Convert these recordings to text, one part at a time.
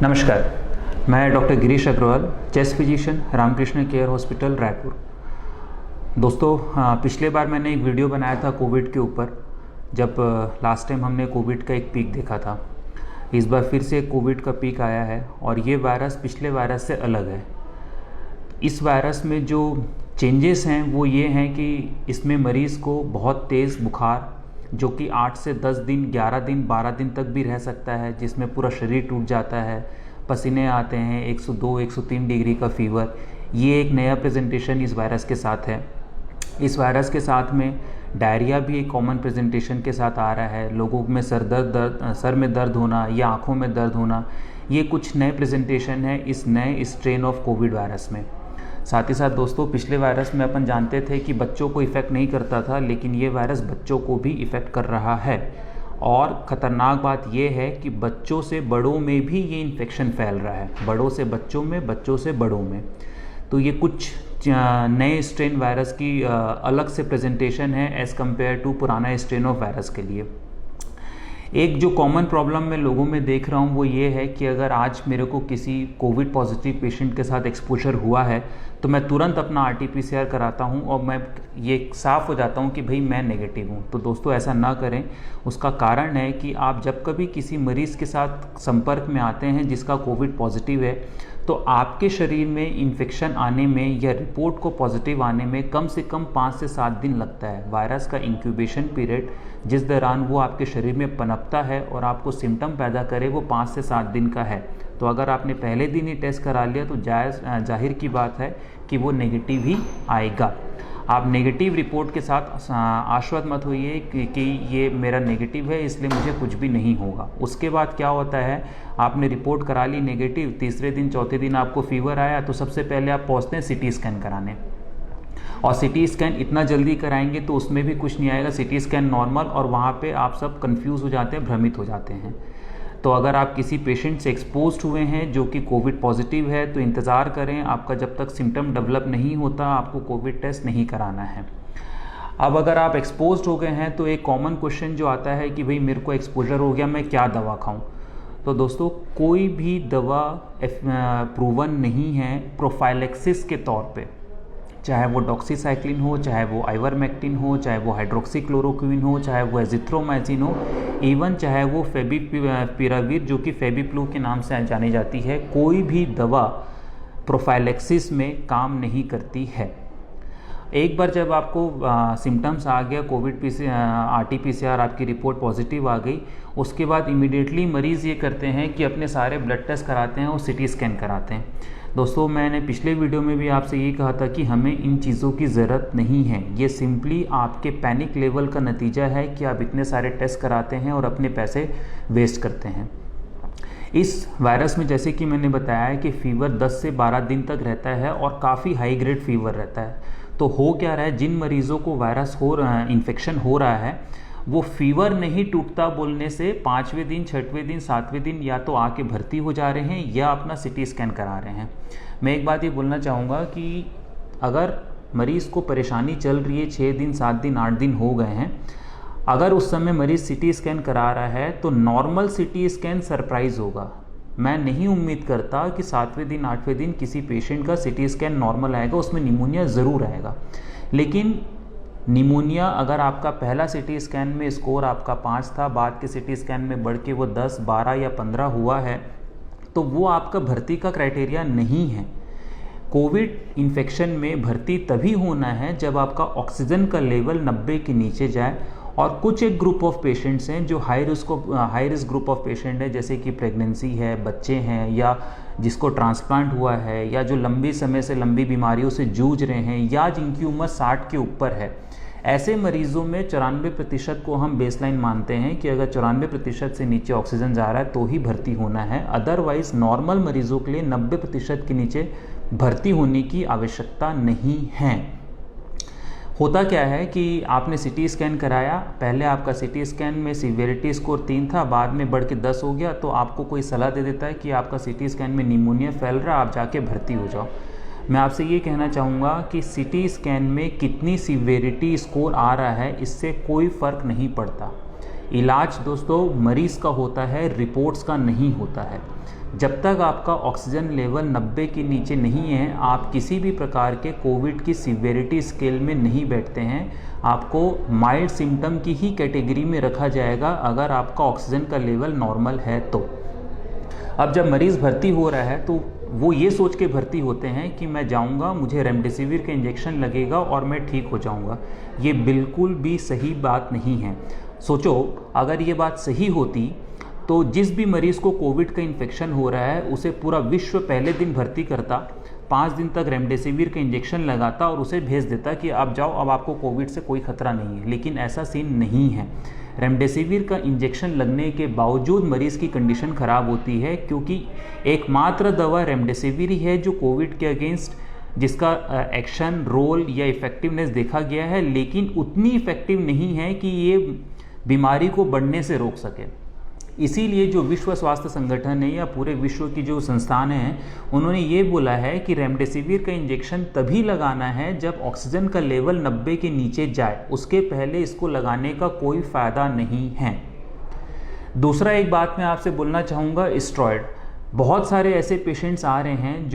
नमस्कार, मैं doctor Girish Agrawal, chest physician, Ramakrishna care hospital, Raipur. दोस्तों, पिछले बार मैंने एक वीडियो बनाया था कोविड के ऊपर, जब लास्ट टाइम हमने कोविड का एक पीक देखा था। इस बार फिर से कोविड का पीक आया है और ये वायरस पिछले वायरस से अलग है। इस वायरस में जो चेंजेस हैं वो ये हैं कि इसमें मरीज़ को बहुत तेज़ बुखार, जो कि 8 से 10 दिन, 11 दिन, 12 दिन तक भी रह सकता है, जिसमें पूरा शरीर टूट जाता है, पसीने आते हैं, 102, 103 डिग्री का फीवर। ये एक नया प्रेजेंटेशन इस वायरस के साथ है। इस वायरस के साथ में डायरिया भी एक कॉमन प्रेजेंटेशन के साथ आ रहा है। लोगों में सर में दर्द होना या आँखों में दर्द होना, ये कुछ नए प्रेजेंटेशन है इस नए स्ट्रेन ऑफ कोविड वायरस में। साथ ही साथ दोस्तों, पिछले वायरस में अपन जानते थे कि बच्चों को इफ़ेक्ट नहीं करता था, लेकिन ये वायरस बच्चों को भी इफ़ेक्ट कर रहा है। और ख़तरनाक बात ये है कि बच्चों से बड़ों में भी ये इन्फेक्शन फैल रहा है, बड़ों से बच्चों में, बच्चों से बड़ों में। तो ये कुछ नए स्ट्रेन वायरस की अलग से प्रेजेंटेशन है एज़ कम्पेयर टू पुराना स्ट्रेन ऑफ वायरस के लिए। एक जो कॉमन प्रॉब्लम मैं लोगों में देख रहा हूँ वो ये है कि अगर आज मेरे को किसी कोविड पॉजिटिव पेशेंट के साथ एक्सपोजर हुआ है तो मैं तुरंत अपना RT-PCR कराता हूँ और मैं ये साफ़ हो जाता हूँ कि भाई मैं नेगेटिव हूँ। तो दोस्तों, ऐसा ना करें। उसका कारण है कि आप जब कभी किसी मरीज़ के साथ संपर्क में आते हैं जिसका कोविड पॉजिटिव है, तो आपके शरीर में इन्फेक्शन आने में या रिपोर्ट को पॉजिटिव आने में कम से कम 5 से 7 दिन लगता है। वायरस का इंक्यूबेशन पीरियड, जिस दौरान वो आपके शरीर में पनपता है और आपको सिम्टम पैदा करे, वो 5 से 7 दिन का है। तो अगर आपने पहले दिन ही टेस्ट करा लिया तो जाहिर की बात है कि वो नेगेटिव ही आएगा। आप नेगेटिव रिपोर्ट के साथ आश्वस्त मत होइए कि ये मेरा नेगेटिव है इसलिए मुझे कुछ भी नहीं होगा। उसके बाद क्या होता है, आपने रिपोर्ट करा ली नेगेटिव, तीसरे दिन चौथे दिन आपको फीवर आया तो सबसे पहले आप पहुंचते हैं CT स्कैन कराने। और CT स्कैन इतना जल्दी कराएंगे तो उसमें भी कुछ नहीं आएगा, CT स्कैन नॉर्मल, और वहाँ पे आप सब कंफ्यूज हो जाते हैं, भ्रमित हो जाते हैं। तो अगर आप किसी पेशेंट से एक्सपोज्ड हुए हैं जो कि कोविड पॉजिटिव है तो इंतज़ार करें। आपका जब तक सिम्टम डेवलप नहीं होता आपको कोविड टेस्ट नहीं कराना है। अब अगर आप एक्सपोज्ड हो गए हैं तो एक कॉमन क्वेश्चन जो आता है कि भाई मेरे को एक्सपोजर हो गया, मैं क्या दवा खाऊं? तो दोस्तों, कोई भी दवा प्रूवन नहीं है प्रोफाइलेक्सिस के तौर पे, चाहे वो डॉक्सीसाइक्लिन हो, चाहे वो आइवरमेक्टिन हो, चाहे वो हाइड्रोक्सीक्लोरोक्विन हो, चाहे वो एजिथ्रोमाइसिन हो, इवन चाहे वो फेविपिराविर जो कि फेविप्लू के नाम से जानी जाती है, कोई भी दवा प्रोफाइलेक्सिस में काम नहीं करती है। एक बार जब आपको सिम्टम्स आ गया, कोविड RT-PCR आपकी रिपोर्ट पॉजिटिव आ गई, उसके बाद इमीडिएटली मरीज़ ये करते हैं कि अपने सारे ब्लड टेस्ट कराते हैं और CT स्कैन कराते हैं। दोस्तों, मैंने पिछले वीडियो में भी आपसे ये कहा था कि हमें इन चीज़ों की ज़रूरत नहीं है। ये सिंपली आपके पैनिक लेवल का नतीजा है कि आप इतने सारे टेस्ट कराते हैं और अपने पैसे वेस्ट करते हैं। इस वायरस में जैसे कि मैंने बताया है कि फ़ीवर 10 से 12 दिन तक रहता है और काफ़ी हाई ग्रेड फीवर रहता है। तो हो क्या रहा है, जिन मरीज़ों को वायरस इन्फेक्शन हो रहा है वो फीवर नहीं टूटता बोलने से 5वें दिन, 6वें दिन, 7वें दिन या तो आके भर्ती हो जा रहे हैं या अपना CT स्कैन करा रहे हैं। मैं एक बात ये बोलना चाहूँगा कि अगर मरीज़ को परेशानी चल रही है, 6 दिन, 7 दिन, 8 दिन हो गए हैं, अगर उस समय मरीज़ CT स्कैन करा रहा है तो नॉर्मल CT स्कैन सरप्राइज़ होगा। मैं नहीं उम्मीद करता कि 7वें दिन, 8वें दिन किसी पेशेंट का CT स्कैन नॉर्मल आएगा, उसमें निमोनिया ज़रूर आएगा। लेकिन निमोनिया अगर आपका पहला CT स्कैन में स्कोर आपका 5 था, बाद के CT स्कैन में बढ़ के वो 10, 12 या 15 हुआ है, तो वो आपका भर्ती का क्राइटेरिया नहीं है। कोविड इन्फेक्शन में भर्ती तभी होना है जब आपका ऑक्सीजन का लेवल 90 के नीचे जाए। और कुछ एक ग्रुप ऑफ पेशेंट्स हैं जो high risk group of patient है, जैसे कि प्रेगनेंसी है, बच्चे हैं, या जिसको ट्रांसप्लांट हुआ है, या जो लंबी समय से लंबी बीमारियों से जूझ रहे हैं, या जिनकी उम्र 60 के ऊपर है। ऐसे मरीज़ों में 94% को हम बेसलाइन मानते हैं कि अगर 94% से नीचे ऑक्सीजन जा रहा है तो ही भर्ती होना है। अदरवाइज नॉर्मल मरीज़ों के लिए 90% के नीचे भर्ती होने की आवश्यकता नहीं है। होता क्या है कि आपने CT स्कैन कराया, पहले आपका CT स्कैन में सीवियरिटी स्कोर 3 था, बाद में बढ़ के 10 हो गया, तो आपको कोई सलाह दे देता है कि आपका CT स्कैन में निमोनिया फैल रहा है, आप जाके भर्ती हो जाओ। मैं आपसे ये कहना चाहूँगा कि CT स्कैन में कितनी सीवियरिटी स्कोर आ रहा है इससे कोई फ़र्क नहीं पड़ता। इलाज दोस्तों मरीज़ का होता है, रिपोर्ट्स का नहीं होता है। जब तक आपका ऑक्सीजन लेवल 90 के नीचे नहीं है, आप किसी भी प्रकार के कोविड की सीवियरिटी स्केल में नहीं बैठते हैं। आपको माइल्ड सिम्टम की ही कैटेगरी में रखा जाएगा अगर आपका ऑक्सीजन का लेवल नॉर्मल है तो। अब जब मरीज़ भर्ती हो रहा है तो वो ये सोच के भर्ती होते हैं कि मैं जाऊंगा, मुझे रेमडेसिविर का इंजेक्शन लगेगा और मैं ठीक हो जाऊंगा। ये बिल्कुल भी सही बात नहीं है। सोचो, अगर ये बात सही होती तो जिस भी मरीज़ को कोविड का इन्फेक्शन हो रहा है उसे पूरा विश्व पहले दिन भर्ती करता, 5 दिन तक रेमडेसिविर का इंजेक्शन लगाता और उसे भेज देता कि आप जाओ, अब आपको कोविड से कोई खतरा नहीं है। लेकिन ऐसा सीन नहीं है। रेमडेसिविर का इंजेक्शन लगने के बावजूद मरीज़ की कंडीशन ख़राब होती है, क्योंकि एकमात्र दवा रेमडेसिविर ही है जो कोविड के अगेंस्ट जिसका एक्शन, रोल या इफ़ेक्टिवनेस देखा गया है, लेकिन उतनी इफ़ेक्टिव नहीं है कि ये बीमारी को बढ़ने से रोक सके। इसीलिए जो विश्व स्वास्थ्य संगठन है या पूरे विश्व की जो संस्थान हैं, उन्होंने ये बोला है कि रेमडेसिविर का इंजेक्शन तभी लगाना है जब ऑक्सीजन का लेवल 90 के नीचे जाए, उसके पहले इसको लगाने का कोई फ़ायदा नहीं है। दूसरा एक बात मैं आपसे बोलना चाहूँगा, स्टेरॉयड। बहुत सारे ऐसे पेशेंट्स आ रहे हैं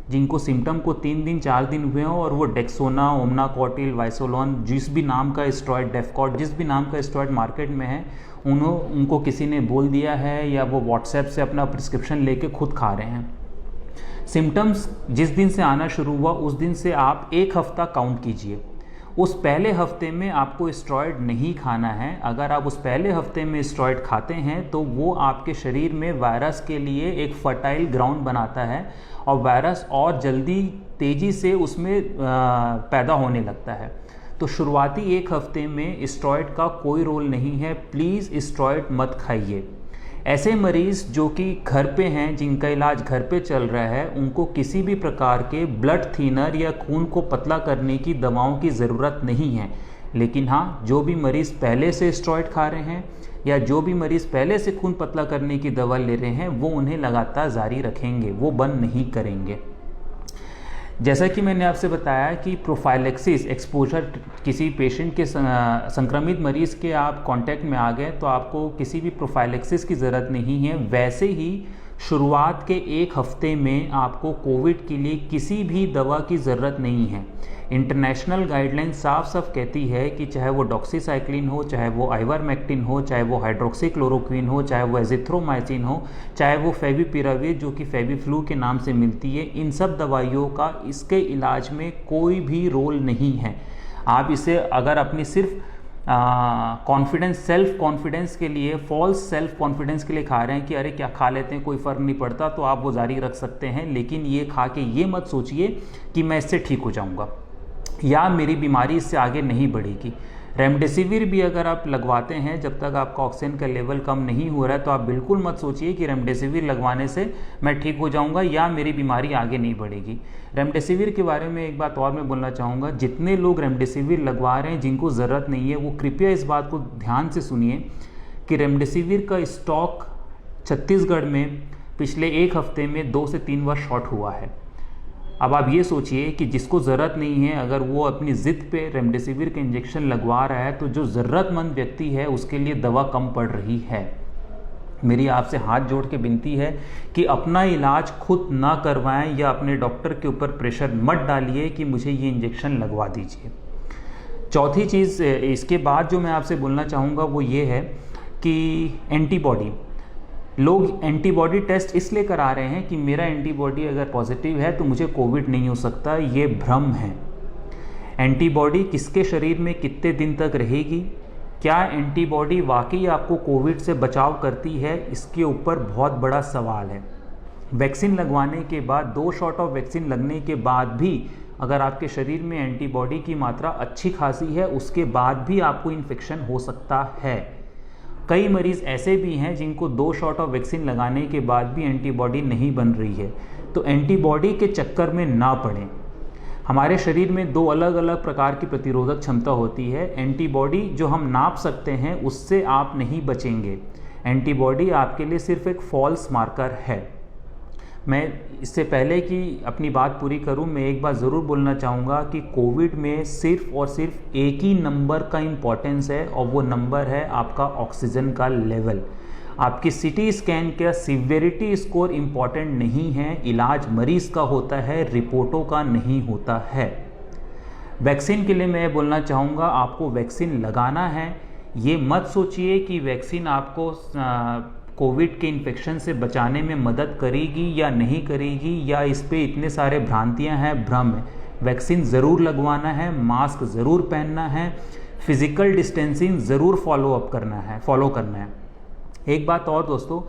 जिनको सिम्टम को 3 दिन 4 दिन हुए हों और वो डेक्सोना, ओमनाकोटिल, वाइसोलोन, जिस भी नाम का स्टेरॉयड, डेफकॉट, जिस भी नाम का स्टेरॉयड मार्केट में है, उनको किसी ने बोल दिया है या वो व्हाट्सएप से अपना प्रिस्क्रिप्शन लेके खुद खा रहे हैं। सिम्टम्स जिस दिन से आना शुरू हुआ उस दिन से आप 1 हफ्ता काउंट कीजिए। उस पहले हफ्ते में आपको स्टेरॉयड नहीं खाना है। अगर आप उस पहले हफ्ते में स्टेरॉयड खाते हैं तो वो आपके शरीर में वायरस के लिए एक फर्टाइल ग्राउंड बनाता है और वायरस और जल्दी तेज़ी से उसमें पैदा होने लगता है। तो शुरुआती 1 हफ्ते में स्टेरॉयड का कोई रोल नहीं है। प्लीज़ स्टेरॉयड मत खाइए। ऐसे मरीज़ जो कि घर पे हैं, जिनका इलाज घर पे चल रहा है, उनको किसी भी प्रकार के ब्लड थिनर या खून को पतला करने की दवाओं की ज़रूरत नहीं है। लेकिन हाँ, जो भी मरीज़ पहले से स्टेरॉयड खा रहे हैं या जो भी मरीज़ पहले से खून पतला करने की दवा ले रहे हैं, वो उन्हें लगातार जारी रखेंगे, वो बंद नहीं करेंगे। जैसा कि मैंने आपसे बताया कि प्रोफाइलेक्सिस, एक्सपोजर, किसी पेशेंट के संक्रमित मरीज़ के आप कांटेक्ट में आ गए तो आपको किसी भी प्रोफाइलेक्सिस की ज़रूरत नहीं है। वैसे ही शुरुआत के 1 हफ्ते में आपको कोविड के लिए किसी भी दवा की ज़रूरत नहीं है। इंटरनेशनल गाइडलाइन साफ साफ कहती है कि चाहे वो डॉक्सीसाइक्लिन हो, चाहे वो आइवरमेक्टिन हो, चाहे वो हाइड्रोक्सीक्लोरोक्विन हो, चाहे वो एजिथ्रोमाइसिन हो, चाहे वो फेविपिराविर जो कि फेविफ्लू के नाम से मिलती है, इन सब दवाइयों का इसके इलाज में कोई भी रोल नहीं है। आप इसे अगर अपनी सिर्फ कॉन्फिडेंस, सेल्फ कॉन्फिडेंस के लिए, फॉल्स सेल्फ कॉन्फिडेंस के लिए खा रहे हैं कि अरे क्या खा लेते हैं, कोई फ़र्क नहीं पड़ता, तो आप वो जारी रख सकते हैं। लेकिन ये खा के ये मत सोचिए कि मैं इससे ठीक हो जाऊंगा या मेरी बीमारी इससे आगे नहीं बढ़ेगी। रेमडेसिविर भी अगर आप लगवाते हैं जब तक आपका ऑक्सीजन का लेवल कम नहीं हो रहा है, तो आप बिल्कुल मत सोचिए कि रेमडेसिविर लगवाने से मैं ठीक हो जाऊंगा या मेरी बीमारी आगे नहीं बढ़ेगी। रेमडेसिविर के बारे में एक बात और मैं बोलना चाहूँगा, जितने लोग रेमडेसिविर लगवा रहे हैं जिनको ज़रूरत नहीं है, वो कृपया इस बात को ध्यान से सुनिए कि रेमडेसिविर का स्टॉक छत्तीसगढ़ में पिछले 1 हफ्ते में 2 से 3 बार शॉर्ट हुआ है। अब आप ये सोचिए कि जिसको ज़रूरत नहीं है, अगर वो अपनी ज़िद पे रेमडेसिविर का इंजेक्शन लगवा रहा है, तो जो ज़रूरतमंद व्यक्ति है उसके लिए दवा कम पड़ रही है। मेरी आपसे हाथ जोड़ के विनती है कि अपना इलाज खुद ना करवाएं या अपने डॉक्टर के ऊपर प्रेशर मत डालिए कि मुझे ये इंजेक्शन लगवा दीजिए। चौथी चीज़ इसके बाद जो मैं आपसे बोलना चाहूँगा वो ये है कि एंटीबॉडी, लोग एंटीबॉडी टेस्ट इसलिए करा रहे हैं कि मेरा एंटीबॉडी अगर पॉजिटिव है तो मुझे कोविड नहीं हो सकता। ये भ्रम है। एंटीबॉडी किसके शरीर में कितने दिन तक रहेगी, क्या एंटीबॉडी वाकई आपको कोविड से बचाव करती है, इसके ऊपर बहुत बड़ा सवाल है। वैक्सीन लगवाने के बाद 2 शॉट ऑफ वैक्सीन लगने के बाद भी अगर आपके शरीर में एंटीबॉडी की मात्रा अच्छी खासी है, उसके बाद भी आपको इन्फेक्शन हो सकता है। कई मरीज़ ऐसे भी हैं जिनको 2 शॉट ऑफ वैक्सीन लगाने के बाद भी एंटीबॉडी नहीं बन रही है। तो एंटीबॉडी के चक्कर में ना पड़ें। हमारे शरीर में 2 अलग अलग प्रकार की प्रतिरोधक क्षमता होती है। एंटीबॉडी जो हम नाप सकते हैं उससे आप नहीं बचेंगे। एंटीबॉडी आपके लिए सिर्फ एक फॉल्स मार्कर है। मैं इससे पहले कि अपनी बात पूरी करूं, मैं एक बात ज़रूर बोलना चाहूँगा कि कोविड में सिर्फ और सिर्फ एक ही नंबर का इम्पॉर्टेंस है और वो नंबर है आपका ऑक्सीजन का लेवल। आपकी सिटी स्कैन का सिवियरिटी स्कोर इम्पॉर्टेंट नहीं है, इलाज मरीज का होता है, रिपोर्टों का नहीं होता है। वैक्सीन के लिए मैं बोलना चाहूँगा, आपको वैक्सीन लगाना है। ये मत सोचिए कि वैक्सीन आपको कोविड के इन्फेक्शन से बचाने में मदद करेगी या नहीं करेगी, या इस पे इतने सारे भ्रांतियां हैं, भ्रम है। वैक्सीन ज़रूर लगवाना है, मास्क ज़रूर पहनना है, फिजिकल डिस्टेंसिंग ज़रूर फॉलो करना है। एक बात और दोस्तों,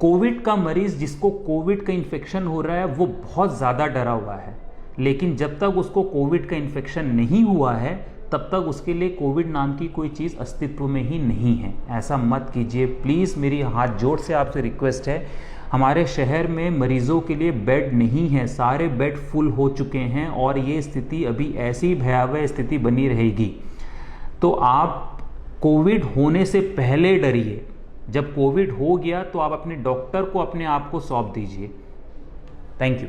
कोविड का मरीज़ जिसको कोविड का इन्फेक्शन हो रहा है वो बहुत ज़्यादा डरा हुआ है, लेकिन जब तक उसको कोविड का इन्फेक्शन नहीं हुआ है तब तक उसके लिए कोविड नाम की कोई चीज़ अस्तित्व में ही नहीं है। ऐसा मत कीजिए प्लीज़, मेरी हाथ जोड़ से आपसे रिक्वेस्ट है। हमारे शहर में मरीज़ों के लिए बेड नहीं है, सारे बेड फुल हो चुके हैं और ये स्थिति अभी ऐसी भयावह स्थिति बनी रहेगी। तो आप कोविड होने से पहले डरिए, जब कोविड हो गया तो आप अपने डॉक्टर को अपने आप को सौंप दीजिए। Thank you.